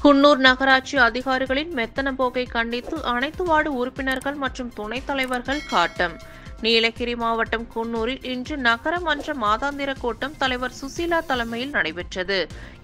குன்னூர் நகராட்சி அதிகாரிகளின் மெத்தன போக்கை கண்டித்து அனைத்து வார்டு உறுப்பினர்கள் மற்றும் துணைத் தலைவர்கள் காட்டம். நீலகிரி மாவட்டம் குன்னூரில் இன்று நகரமன்ற மாதாந்திர கூட்டம் தலைவர் சுசீலா தலைமையில் நடைபெற்றது.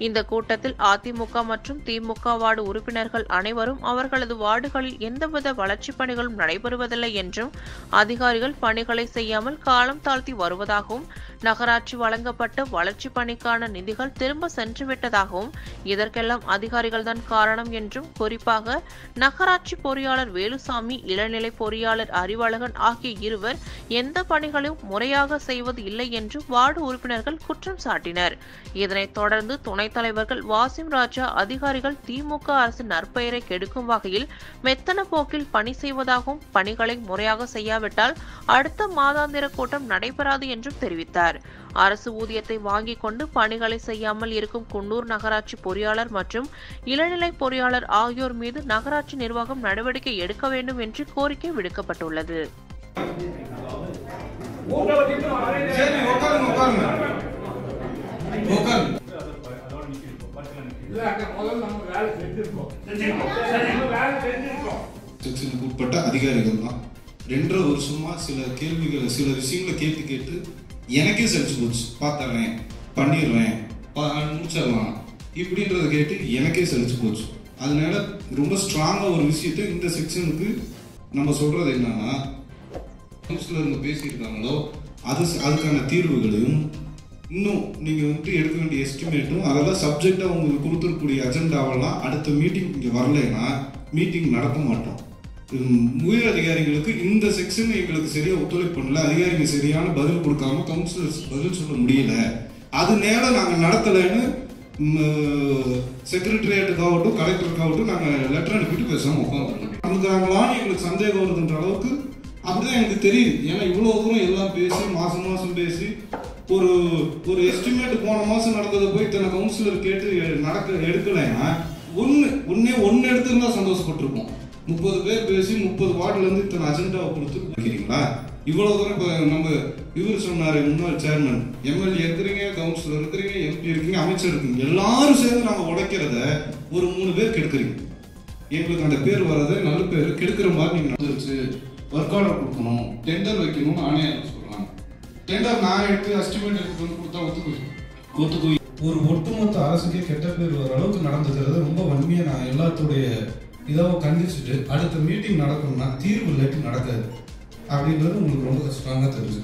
இந்த கூட்டத்தில் அதிமுக மற்றும் திமுக வார்டு உறுப்பினர்கள் அனைவரும் அவர்களது வார்டுகளில் எந்தவித வளர்ச்சிப் பணிகளும் நடைபெறுவதில்லை என்றும், அதிகாரிகள் பணிகளை செய்யாமல் காலம் தாழ்த்தி வருவதாகவும், நகராட்சி வழங்கப்பட்ட வளர்ச்சிப் பணிக்கான நிதிகள் திரும்ப சென்றுவிட்டதாகவும், இதற்கெல்லாம் அதிகாரிகள் தான் காரணம் என்றும், குறிப்பாக நகராட்சி பொறியாளர் வேலுசாமி, இளநிலை பொறியாளர் அறிவழகன் ஆகிய இருவர் எந்த பணிகளையும் முறையாக செய்வது இல்லை என்று வார்டு உறுப்பினர்கள் குற்றம் சாட்டினர். இதனைத் தொடர்ந்து துணைத் தலைவர்கள் வாசிம் ராஜா, அதிகாரிகள் திமுக அரசின் நற்பெயரை கெடுக்கும் வகையில் மெத்தன போக்கில் பணி செய்வதாகவும், பணிகளை முறையாக செய்யாவிட்டால் அடுத்த மாதாந்திர கூட்டம் நடைபெறாது என்றும் தெரிவித்தார். அரசு ஊதியத்தை வாங்கிக் கொண்டு பணிகளை செய்யாமல் இருக்கும் குன்னூர் நகராட்சி பொறியாளர் மற்றும் இளநிலை பொறியாளர் ஆகியோர் மீது நகராட்சி நிர்வாகம் நடவடிக்கை எடுக்க வேண்டும் என்று கோரிக்கை விடுக்கப்பட்டுள்ளது. உட்பட்ட அதிகாரிகள் தான் 2.5 வருஷமா சில கேள்விகளை, சில விஷயங்களை கேட்டு எனக்கே சலிச்சு போச்சு. பார்த்தறேன், பண்ணிடுறேன், முடிச்சிடலாம் இப்படின்றத கேட்டு எனக்கே சலிச்சு போச்சு. அதனால ரொம்ப ஸ்ட்ராங்கா ஒரு விஷயத்த இந்த செக்ஷனுக்கு நம்ம சொல்றது என்னன்னா, கவுன்சிலருங்க பேசியிருக்காங்களோ அதுக்கான தீர்வுகளையும், இன்னும் நீங்க எடுக்க வேண்டிய எஸ்டிமேட்டும், அதெல்லாம் சப்ஜெக்டா உங்களுக்கு கொடுத்துருக்கூடிய அஜெண்டாவெல்லாம் அடுத்த மீட்டிங் இங்க வரலைன்னா மீட்டிங் நடத்த மாட்டோம். உயர் அதிகாரிகளுக்கு இந்த செக்ஷன் எங்களுக்கு சரியா ஒத்துழைப்பு பண்ணல, அதிகாரிகள் சரியான பதில் கொடுக்காம கவுன்சிலர்ஸ் பதில் சொல்ல முடியல, அது நேரம் நாங்க நடத்தலைன்னு செக்ரட்டரியேட்டுக்காகட்டும் கலெக்டருக்காகட்டும் நாங்க லெட்டர் அனுப்பிட்டு பேசாம உட்காந்துருக்கோம். எங்களுக்கு சந்தேகம் வருதுன்ற அளவுக்கு அப்படிதான் எனக்கு தெரியுது. ஏன்னா இவ்வளவு தூரம் எல்லாம் பேசி மாசம் பேசி ஒரு எஸ்டிமேட் போன மாசம் நடந்ததை போய் இத்தனை கவுன்சிலர் கேட்டு எடுக்கலைன்னா ஒன்னு எடுத்துருந்தா சந்தோஷப்பட்டிருப்போம். 30 பேர் பேசி 30 வார்டுல இருந்து இத்தனை அஜெண்டாவை கொடுத்துருக்கீங்களா? இவ்வளவு தூரம் இப்ப நம்ம இவர் சொன்னாரு, முன்னாள் சேர்மன், எம்எல்ஏ இருக்கிறீங்க, கவுன்சிலர் இருக்கிறீங்க, எம்பி இருக்கீங்க, அமைச்சர் இருக்கீங்க, எல்லாரும் சேர்ந்து நாங்க உடைக்கிறத ஒரு 3 பேர் கெடுக்கிறீங்க. எங்களுக்கு அந்த பேர் வர்றதை நல்ல பேர் கெடுக்கிற மாதிரி நீங்க நடந்துருச்சு. ஒர்க் ஆர்டர் கொடுக்கணும், டெண்டர் வைக்கணும்னு ஆணையாளர் சொல்றாங்க. டெண்டர் நான் எடுத்து எஸ்டிமேட் எடுத்து வந்து கொடுத்தா ஒத்துக்குவி. ஒரு ஒட்டுமொத்த அரசுக்கே கெட்ட பேர் வர அளவுக்கு நடந்துக்கிறது ரொம்ப வன்மையா நான் எல்லாத்துடைய இதாவும் கண்டிச்சுட்டு, அடுத்த மீட்டிங் நடக்கணும்னா தீர்வு இல்லாட்டி நடக்காது அப்படின்றது உங்களுக்கு ரொம்ப ஸ்ட்ராங்கா தெரிஞ்சு.